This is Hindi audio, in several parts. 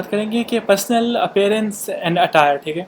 बात करेंगे कि पर्सनल अपीयरेंस एंड अटायर, ठीक है।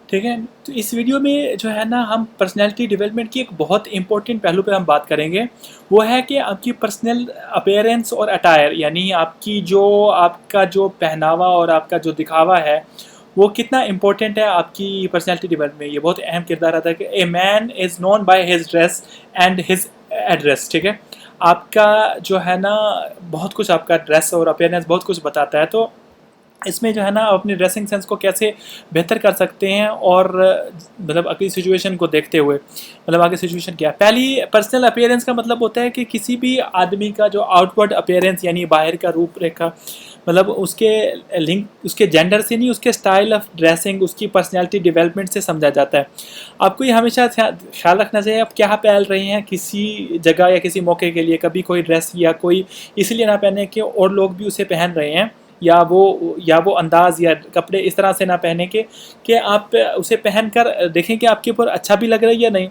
ठीक है, तो इस वीडियो में जो है ना हम पर्सनैलिटी डेवलपमेंट की एक बहुत इंपॉर्टेंट पहलू पे हम बात करेंगे। वो है कि आपकी पर्सनल अपीयरेंस और अटायर, यानी आपका जो पहनावा और आपका जो दिखावा है वो कितना इंपॉर्टेंट है आपकी पर्सनैलिटी डेवलपमेंट में। ये बहुत अहम किरदार आता है कि a man is known by his dress and his address, ठीक है। आपका जो है ना बहुत कुछ, आपका ड्रेस और अपीयरेंस बहुत कुछ बताता है। तो इसमें जो है ना आप अपनी ड्रेसिंग सेंस को कैसे बेहतर कर सकते हैं, और मतलब अगली सिचुएशन को देखते हुए, मतलब आगे सिचुएशन क्या है। पहली, पर्सनल अपीयरेंस का मतलब होता है कि किसी भी आदमी का जो आउटवर्ड अपीयरेंस यानी बाहर का रूपरेखा, मतलब उसके लिंक उसके जेंडर से नहीं, उसके स्टाइल ऑफ ड्रेसिंग, उसकी पर्सनैलिटी डेवलपमेंट से समझा जाता है। आपको ये हमेशा ख्याल रखना चाहिए आप क्या पहन रहे हैं किसी जगह या किसी मौके के लिए। कभी कोई ड्रेस या कोई इसलिए ना पहने कि और लोग भी उसे पहन रहे हैं, या वो अंदाज़ या कपड़े इस तरह से ना पहने कि आप उसे पहन कर देखें कि आपके ऊपर अच्छा भी लग रहा है या नहीं,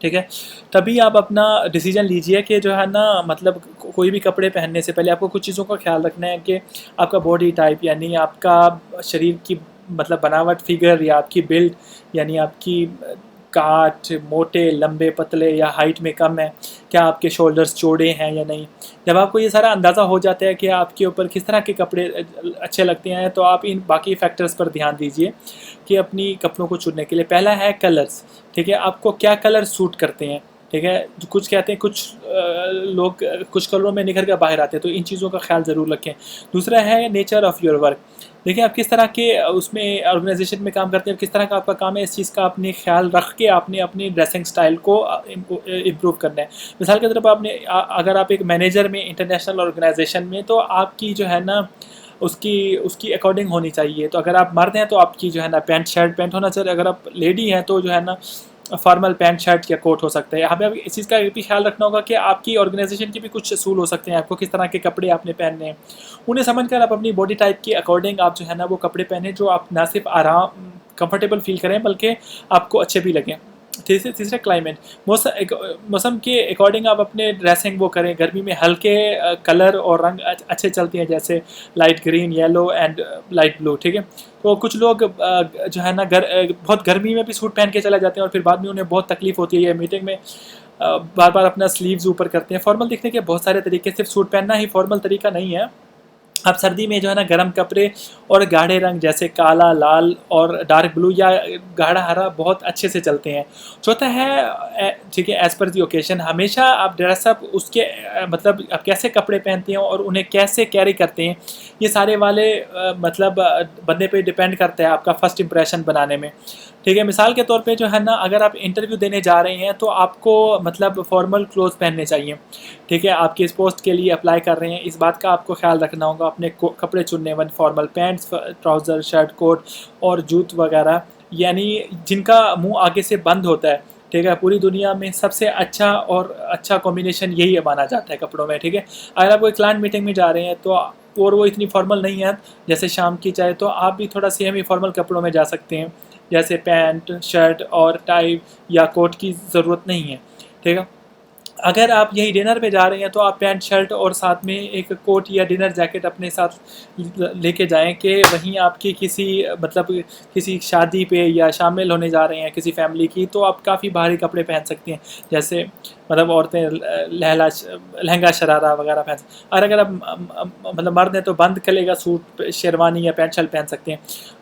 ठीक है। तभी आप अपना डिसीजन लीजिए कि जो है ना, मतलब कोई भी कपड़े पहनने से पहले आपको कुछ चीज़ों का ख्याल रखना है कि आपका बॉडी टाइप, यानी आपका शरीर की मतलब बनावट, फिगर, या आपकी बिल्ड, यानी आपकी काट, मोटे, लंबे, पतले या हाइट में कम है, क्या आपके शोल्डर्स चौड़े हैं या नहीं। जब आपको ये सारा अंदाज़ा हो जाता है कि आपके ऊपर किस तरह के कपड़े अच्छे लगते हैं, तो आप इन बाकी फैक्टर्स पर ध्यान दीजिए कि अपनी कपड़ों को चुनने के लिए। पहला है कलर्स, ठीक है। आपको क्या कलर सूट करते हैं, ठीक है। जो कुछ कहते हैं, कुछ लोग कुछ कलरों में निखर कर बाहर आते हैं, तो इन चीज़ों का ख्याल ज़रूर रखें। दूसरा है नेचर ऑफ़ योर वर्क। देखिए आप किस तरह के उसमें ऑर्गेनाइजेशन में काम करते हैं, किस तरह का आपका काम है, इस चीज़ का आपने ख्याल रख के आपने अपनी ड्रेसिंग स्टाइल को इम्प्रूव करना है। मिसाल के तौर पर अगर आप एक मैनेजर में इंटरनेशनल ऑर्गेनाइजेशन में, तो आपकी जो है ना उसकी उसकी अकॉर्डिंग होनी चाहिए। तो अगर आप मर्द हैं तो आपकी जो है ना पैंट शर्ट पैंट होना चाहिए। अगर आप लेडी हैं तो जो है ना फॉर्मल पैंट शर्ट या कोट हो सकता है। यहाँ पे इस चीज़ का भी ख्याल रखना होगा कि आपकी ऑर्गेनाइजेशन के भी कुछ असूल हो सकते हैं, आपको किस तरह के कपड़े आपने पहनने हैं। उन्हें समझकर आप अपनी बॉडी टाइप के अकॉर्डिंग आप जो है ना वो कपड़े पहने जो आप ना सिर्फ आराम कंफर्टेबल फील करें बल्कि आपको अच्छे भी लगें। तीसरा क्लाइमेट, मौसम के अकॉर्डिंग आप अपने ड्रेसिंग वो करें। गर्मी में हल्के कलर और रंग अच्छे चलते हैं, जैसे light green, yellow and light blue, ठीक है। तो कुछ लोग जो है ना बहुत गर्मी में भी सूट पहन के चले जाते हैं और फिर बाद में उन्हें बहुत तकलीफ होती है, ये मीटिंग में बार बार अपना स्लीव्स ऊपर करते हैं। फॉर्मल दिखने के बहुत सारे तरीके, सिर्फ सूट पहनना ही फॉर्मल तरीका नहीं है। आप सर्दी में जो है ना गर्म कपड़े और गाढ़े रंग जैसे काला, लाल और डार्क ब्लू या गाढ़ा हरा बहुत अच्छे से चलते हैं। चौथा है, ठीक है, एज़ पर दी ओकेशन। हमेशा आप ड्रेसअप उसके मतलब आप कैसे कपड़े पहनते हैं और उन्हें कैसे कैरी करते हैं, ये सारे वाले मतलब बंदे पे डिपेंड करता है आपका फर्स्ट इंप्रेशन बनाने में, ठीक है। मिसाल के तौर पे जो है ना अगर आप इंटरव्यू देने जा रहे हैं तो आपको मतलब फॉर्मल क्लोथ पहनने चाहिए, ठीक है। आप किस पोस्ट के लिए अप्लाई कर रहे हैं इस बात का आपको ख्याल रखना होगा अपने कपड़े चुनने में। Formal pants, trouser, shirt, coat और जूत वगैरह, यानी जिनका मुंह आगे से बंद होता है, ठीक है। पूरी दुनिया में सबसे अच्छा कॉम्बिनेशन यही माना जाता है कपड़ों में, ठीक है। अगर आप कोई क्लाइंट मीटिंग में जा रहे हैं तो और वो इतनी फॉर्मल नहीं है जैसे शाम की चाय, तो आप भी थोड़ा सेमी फॉर्मल कपड़ों में जा सकते हैं, जैसे पैंट, शर्ट और टाई या कोट की ज़रूरत नहीं है, ठीक है। अगर आप यही डिनर पे जा रहे हैं तो आप पैंट शर्ट और साथ में एक कोट या डिनर जैकेट अपने साथ लेके जाएं कि वहीं आपकी किसी मतलब किसी शादी पे या शामिल होने जा रहे हैं किसी फैमिली की, तो आप काफ़ी भारी कपड़े पहन सकती हैं, जैसे मतलब औरतें लहंगा शरारा वगैरह पहन। और अगर आप मतलब मर्द हैं तो बंद गले का सूट, शेरवानी या पैंट शर्ट पहन सकते हैं।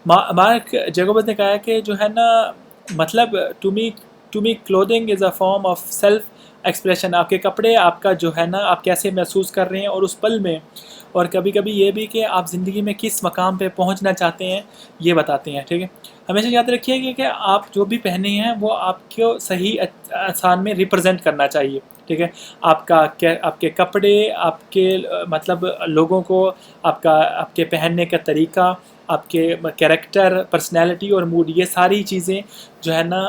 मार्क जैकोब्स ने कहा है कि जो है ना मतलब to me clothing is a form of self expression. आपके कपड़े आपका जो है ना आप कैसे महसूस कर रहे हैं और उस पल में, और कभी कभी ये भी कि आप ज़िंदगी में किस मकाम पे पहुंचना चाहते हैं ये बताते हैं, ठीक है। हमेशा याद रखिए कि आप जो भी पहने हैं वो आपको सही आसान में रिप्रेजेंट करना चाहिए, ठीक है। आपके कपड़े आपके मतलब लोगों को आपके पहनने का तरीका, आपके कैरेक्टर, पर्सनैलिटी और मूड, ये सारी चीज़ें जो है ना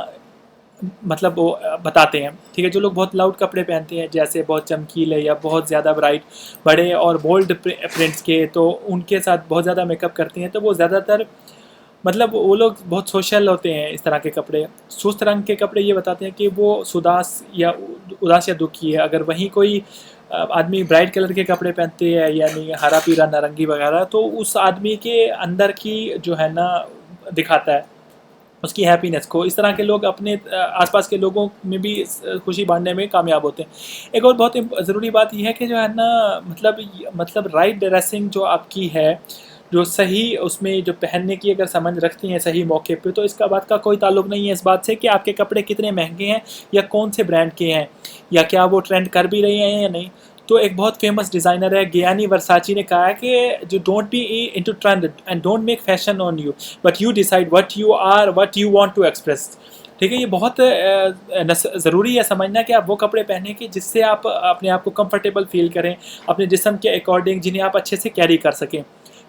मतलब वो बताते हैं, ठीक है। जो लोग बहुत लाउड कपड़े पहनते हैं, जैसे बहुत चमकीले या बहुत ज़्यादा ब्राइट, बड़े और बोल्ड प्रिंट्स के, तो उनके साथ बहुत ज़्यादा मेकअप करते हैं, तो वो ज़्यादातर मतलब वो लोग बहुत सोशल होते हैं। इस तरह के कपड़े, सुस्त रंग के कपड़े ये बताते हैं कि वो उदास या दुखी है। अगर वहीं कोई आदमी ब्राइट कलर के कपड़े पहनते हैं, यानी हरा पीला नारंगी वगैरह, तो उस आदमी के अंदर की जो है ना दिखाता है उसकी हैप्पीनेस को। इस तरह के लोग अपने आसपास के लोगों में भी खुशी बांटने में कामयाब होते हैं। एक और बहुत ज़रूरी बात यह है कि जो है ना मतलब राइट ड्रेसिंग जो आपकी है, जो सही उसमें जो पहनने की अगर समझ रखती हैं सही मौके पे, तो इसका बात का कोई ताल्लुक नहीं है इस बात से कि आपके कपड़े कितने महंगे हैं या कौन से ब्रांड के हैं या क्या वो ट्रेंड कर भी रहे हैं या नहीं। तो एक बहुत फेमस डिज़ाइनर है गियानी वर्साची ने कहा है कि जो don't be into trend and don't make fashion on you, but you decide what you are, what you want to express. ठीक है, ये बहुत ज़रूरी है समझना कि आप वो कपड़े पहने कि जिससे आप अपने आप को कंफर्टेबल फील करें, अपने जिस्म के अकॉर्डिंग, जिन्हें आप अच्छे से कैरी कर सकें।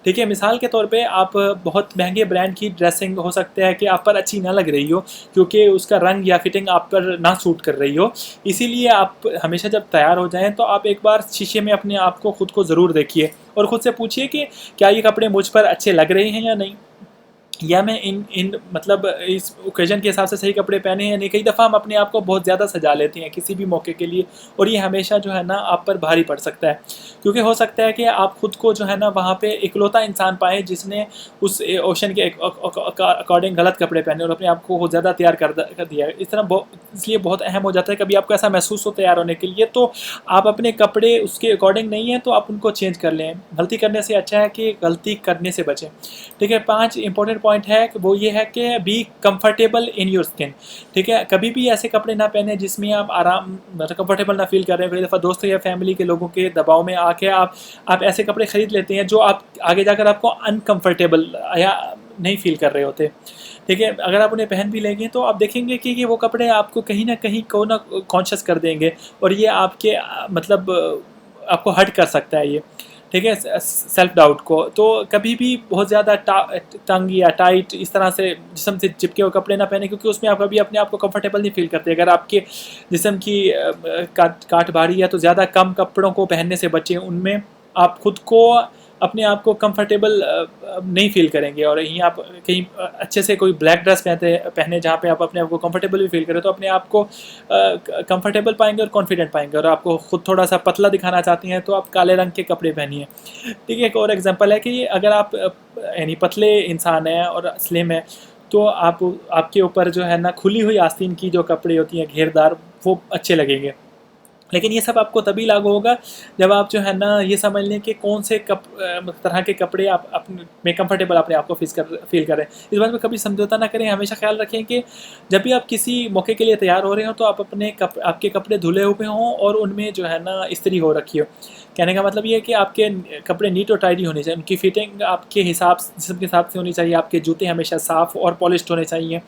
ठीक है, मिसाल के तौर पे आप बहुत महंगे ब्रांड की ड्रेसिंग हो सकता है कि आप पर अच्छी ना लग रही हो क्योंकि उसका रंग या फिटिंग आप पर ना सूट कर रही हो। इसीलिए आप हमेशा जब तैयार हो जाएं तो आप एक बार शीशे में अपने आप को खुद को ज़रूर देखिए और ख़ुद से पूछिए कि क्या ये कपड़े मुझ पर अच्छे लग रहे हैं या नहीं, या मैं इन मतलब इस ओकेजन के हिसाब से सही कपड़े पहने हैं या नहीं। कई दफ़ा हम अपने आप को बहुत ज़्यादा सजा लेते हैं किसी भी मौके के लिए, और ये हमेशा जो है ना आप पर भारी पड़ सकता है, क्योंकि हो सकता है कि आप खुद को जो है ना वहाँ पे इकलौता इंसान पाएँ जिसने उस ओशन के अकॉर्डिंग गलत कपड़े पहने और अपने आप को बहुत ज़्यादा तैयार कर दिया। इस तरह इसलिए बहुत अहम हो जाता है, कभी आपको ऐसा महसूस हो तैयार होने के लिए तो आप अपने कपड़े उसके अकॉर्डिंग नहीं हैं तो आप उनको चेंज कर लें। गलती करने से अच्छा है कि गलती करने से बचें। ठीक है, 5 इंपॉर्टेंट पॉइंट है वो ये है कि be comfortable in your skin. ठीक है, कभी भी ऐसे कपड़े ना पहने जिसमें आप आराम मतलब कंफर्टेबल ना फील कर रहे हैं। कई दफ़ा दोस्तों या फैमिली के लोगों के दबाव में आके आप ऐसे कपड़े खरीद लेते हैं जो आप आगे जाकर आपको अनकंफर्टेबल या नहीं फील कर रहे होते। ठीक है, अगर आप उन्हें पहन भी लेंगे तो आप देखेंगे कि ये वो कपड़े आपको कहीं ना कहीं को ना कॉन्शियस कर देंगे और ये आपके मतलब आपको हर्ट कर सकता है ये। ठीक है, सेल्फ डाउट को। तो कभी भी बहुत ज़्यादा तंग या टाइट इस तरह से जिस्म से चिपके हुए कपड़े ना पहने, क्योंकि उसमें आप कभी अपने आप को कंफर्टेबल नहीं फील करते। अगर आपके जिस्म की काट भारी है तो ज़्यादा कम कपड़ों को पहनने से बचें, उनमें आप खुद को अपने आप को कंफर्टेबल नहीं फील करेंगे। और यहीं आप कहीं अच्छे से कोई ब्लैक ड्रेस पहने जहाँ पे आप अपने आप को कंफर्टेबल भी फील करें तो अपने आप को कंफर्टेबल पाएंगे और कॉन्फिडेंट पाएंगे। और आपको खुद थोड़ा सा पतला दिखाना चाहती हैं तो आप काले रंग के कपड़े पहनिए। ठीक है, एक और एग्जांपल है कि अगर आप यानी पतले इंसान हैं और स्लिम है तो आपके ऊपर जो है ना खुली हुई आस्तीन की जो कपड़े होती हैं घेरदार, वो अच्छे लगेंगे। लेकिन ये सब आपको तभी लागू होगा जब आप जो है ना ये समझ लें कि कौन से तरह के कपड़े आप अपने में कंफर्टेबल अपने आप को फील करें। इस बात में कभी समझौता ना करें। हमेशा ख्याल रखें कि जब भी आप किसी मौके के लिए तैयार हो रहे हो तो आप आपके कपड़े धुले हुए हों और उनमें जो है ना इस्त्री हो रखी हो। कहने का मतलब ये है कि आपके कपड़े नीट और टाइडी होने चाहिए, उनकी फिटिंग आपके जिस्म के हिसाब से होनी चाहिए। आपके जूते हमेशा साफ़ और पॉलिश्ड होने चाहिए।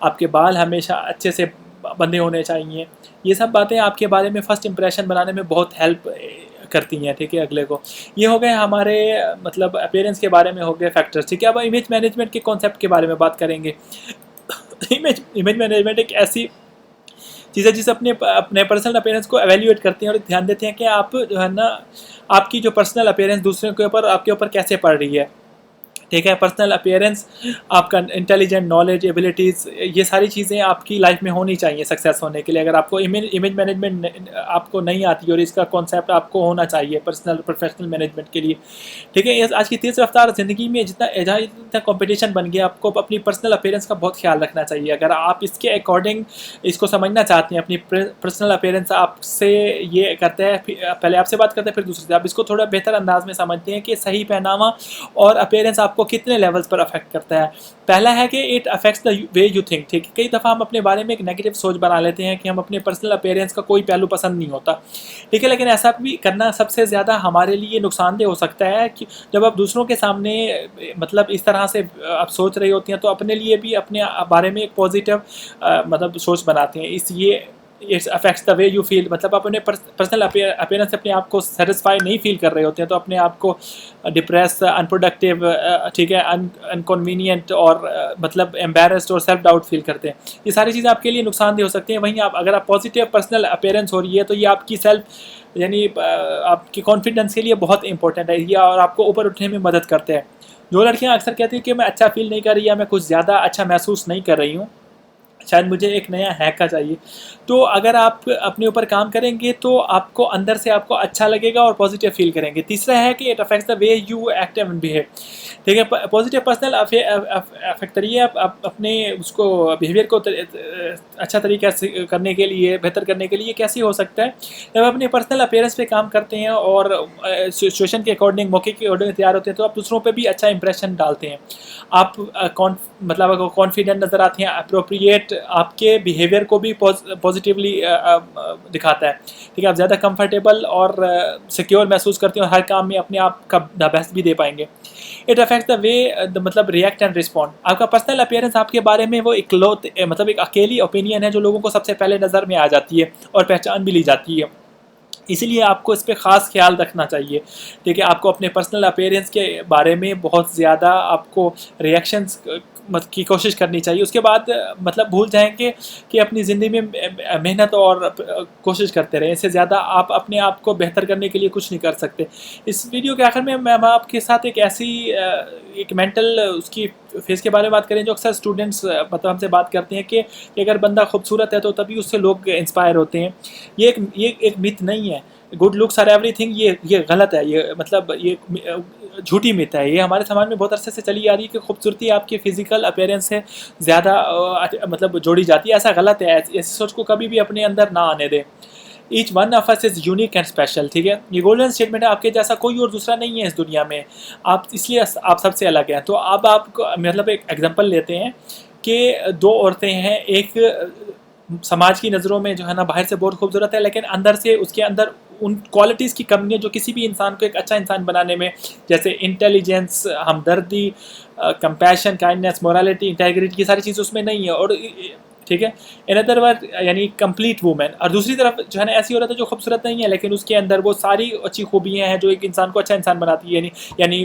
आपके बाल हमेशा अच्छे से बंधे होने चाहिए। ये सब बातें आपके बारे में फ़र्स्ट इंप्रेशन बनाने में बहुत हेल्प करती हैं। ठीक है, अगले को ये हो गए हमारे मतलब अपीयरेंस के बारे में हो गए फैक्टर्स। ठीक है, अब इमेज मैनेजमेंट के कॉन्सेप्ट के बारे में बात करेंगे। इमेज मैनेजमेंट एक ऐसी चीज़ है जिसे अपने पर्सनल अपीयरेंस को एवेल्यूएट करते हैं और ध्यान देते हैं कि आप जो है ना आपकी जो पर्सनल अपीयरेंस दूसरों के ऊपर आपके ऊपर कैसे पड़ रही है। ठीक है, पर्सनल अपीयरेंस, आपका इंटेलिजेंट, नॉलेज, एबिलिटीज़, ये सारी चीज़ें आपकी लाइफ में होनी चाहिए सक्सेस होने के लिए। अगर आपको इमेज मैनेजमेंट आपको नहीं आती और इसका कॉन्सेप्ट आपको होना चाहिए पर्सनल प्रोफेशनल मैनेजमेंट के लिए। ठीक है, आज की तेज़ रफ्तार ज़िंदगी में जितना कंपटीशन बन गया, आपको अपनी पर्सनल अपीयरेंस का बहुत ख्याल रखना चाहिए। अगर आप इसके अकॉर्डिंग इसको समझना चाहते हैं, अपनी पर्सनल अपीयरेंस आपसे ये करते हैं, पहले आपसे बात करते हैं फिर दूसरे से, आप इसको थोड़ा बेहतर अंदाज में समझते हैं कि सही पहनावा और अपीयरेंस आपको कितने लेवल्स पर अफेक्ट करता है। पहला है कि it affects the way you think. ठीक है, कई दफ़ा हम अपने बारे में एक नेगेटिव सोच बना लेते हैं कि हम अपने पर्सनल अपीयरेंस का कोई पहलू पसंद नहीं होता। ठीक है, लेकिन ऐसा भी करना सबसे ज़्यादा हमारे लिए नुकसानदेह हो सकता है कि जब आप दूसरों के सामने मतलब इस तरह से आप सोच रही होती हैं तो अपने लिए भी अपने बारे में एक पॉजिटिव मतलब सोच बनाते हैं। इसलिए it's affects the way you feel, मतलब आप अपने पर्सनल अपीयरेंस से अपने आप को सेटिस्फाई नहीं फील कर रहे होते हैं तो अपने आप को डिप्रेस, अनप्रोडक्टिव, ठीक है, अनकन्वीनियंट और मतलब एम्बेरस्ड और सेल्फ डाउट फील करते हैं। ये सारी चीज़ें आपके लिए नुकसानदेह हो सकती हैं। वहीं अगर आप पॉजिटिव पर्सनल अपीयरेंस हो रही है तो ये आपकी सेल्फ यानी आपकी कॉन्फिडेंस के लिए बहुत इंपॉर्टेंट है या और आपको ऊपर उठने में मदद करते हैं। जो लड़कियाँ अक्सर कहती हैं कि मैं अच्छा फील नहीं कर रही या मैं कुछ ज़्यादा अच्छा महसूस नहीं कर रही हूँ, शायद मुझे एक नया हैकर चाहिए। तो अगर आप अपने ऊपर काम करेंगे तो आपको अंदर से आपको अच्छा लगेगा और पॉजिटिव फील करेंगे। तीसरा है कि it affects the way you act and behave. ठीक है, पॉजिटिव पर्सनल अफेक्ट करिए आप अपने उसको बिहेवियर को अच्छा तरीके से करने के लिए, बेहतर करने के लिए कैसे हो सकता है, जब आप अपने पर्सनल अपीयरेंस पे काम करते हैं और सिचुएशन के अकॉर्डिंग, मौके के अकॉर्डिंग तैयार होते हैं, तो आप दूसरों पे भी अच्छा इंप्रेशन डालते हैं। आप मतलब कॉन्फिडेंट नज़र आते हैं, अप्रोप्रिएट आपके बिहेवियर को भी पॉजिटिवली दिखाता है। ठीक है, आप ज़्यादा कंफर्टेबल और सिक्योर महसूस करते हैं और हर काम में अपने आप का द बेस्ट भी दे पाएंगे। इट अफेक्ट्स द वे मतलब रिएक्ट एंड रिस्पॉन्ड। आपका पर्सनल अपीयरेंस आपके बारे में वो मतलब एक अकेली ओपिनियन है जो लोगों को सबसे पहले नज़र में आ जाती है और पहचान भी ली जाती है। इसीलिए आपको इस पे ख़ास ख्याल रखना चाहिए। ठीक है, आपको अपने पर्सनल अपीयरेंस के बारे में बहुत ज़्यादा आपको रिएक्शंस की कोशिश करनी चाहिए। उसके बाद मतलब भूल जाएंगे कि अपनी ज़िंदगी में मेहनत और कोशिश करते रहें। इससे ज़्यादा आप अपने आप को बेहतर करने के लिए कुछ नहीं कर सकते। इस वीडियो के आखिर में मैं आपके साथ एक ऐसी एक मेंटल उसकी फेज़ के बारे में बात करें जो अक्सर स्टूडेंट्स मतलब हमसे बात करते हैं कि अगर बंदा खूबसूरत है तो तभी उससे लोग इंस्पायर होते हैं। ये एक मिथ नहीं है। गुड लुक्स आर एवरीथिंग, ये गलत है। ये मतलब ये झूठी मिथ है। ये हमारे समाज में बहुत अरसे से चली आ रही है कि खूबसूरती आपके फिजिकल अपीयरेंस से ज़्यादा मतलब जोड़ी जाती है। ऐसा गलत है। ऐसी सोच को कभी भी अपने अंदर ना आने दें। Each one of us is unique and special. ठीक है, ये गोल्डन स्टेटमेंट है। आपके जैसा कोई और दूसरा नहीं है इस दुनिया में। आप इसलिए आप सबसे अलग हैं। तो अब आपको मतलब एक एग्जांपल लेते हैं कि दो औरतें हैं। एक समाज की नज़रों में जो है ना बाहर से बहुत खूबसूरत है, लेकिन अंदर से उसके अंदर उन क्वालिटीज़ की कमी है जो किसी भी इंसान को एक अच्छा इंसान बनाने में, जैसे इंटेलिजेंस, हमदर्दी, कंपैशन, काइंडनेस, मोरालिटी, इंटेग्रिटी, की सारी चीज़ उसमें नहीं है। और ठीक है, इन अदर वर्ड यानी कंप्लीट वूमेन। और दूसरी तरफ जो है ना ऐसी औरत है जो खूबसूरत नहीं है लेकिन उसके अंदर वो सारी अच्छी खूबियाँ हैं जो एक इंसान को अच्छा इंसान बनाती है। यानी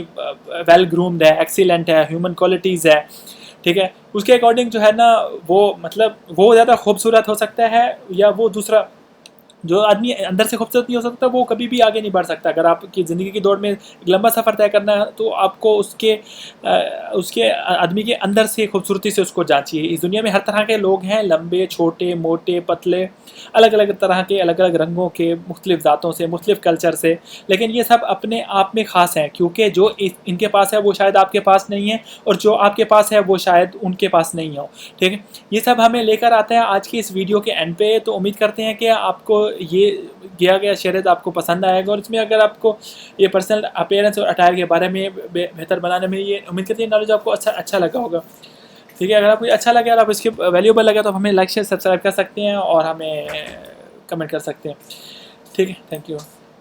वेल ग्रूम्ड है, एक्सीलेंट है, ह्यूमन क्वालिटीज़ है। ठीक है, उसके अकॉर्डिंग जो है ना वो मतलब वो ज़्यादा खूबसूरत हो सकता है, या वो दूसरा जो आदमी अंदर से खूबसूरत नहीं हो सकता वो कभी भी आगे नहीं बढ़ सकता। अगर आपकी ज़िंदगी की दौड़ में एक लंबा सफ़र तय करना है तो आपको उसके आदमी के अंदर से खूबसूरती से उसको जांचिए। इस दुनिया में हर तरह के लोग हैं, लंबे, छोटे, मोटे, पतले, अलग अलग तरह के, अलग अलग रंगों के, मुख्तलिफ ज़ातों से, मुख्तलिफ कल्चर से, लेकिन ये सब अपने आप में ख़ास हैं क्योंकि जो इनके पास है वो शायद आपके पास नहीं है और जो आपके पास है वो शायद उनके पास नहीं हो। ठीक है, ये सब हमें लेकर आता है आज की इस वीडियो के एंड पे। तो उम्मीद करते हैं कि आपको ये दिया गया शेयर्स आपको पसंद आएगा और इसमें अगर आपको ये पर्सनल अपीयरेंस और अटायर के बारे में बेहतर बनाने में ये उम्मीद करते हैं नॉलेज आपको अच्छा लगा होगा। ठीक है, अगर आपको अच्छा लगे और आप इसके वैल्यूबल लगे तो हमें लाइक शेयर सब्सक्राइब कर सकते हैं और हमें कमेंट कर सकते हैं। ठीक है, थैंक यू।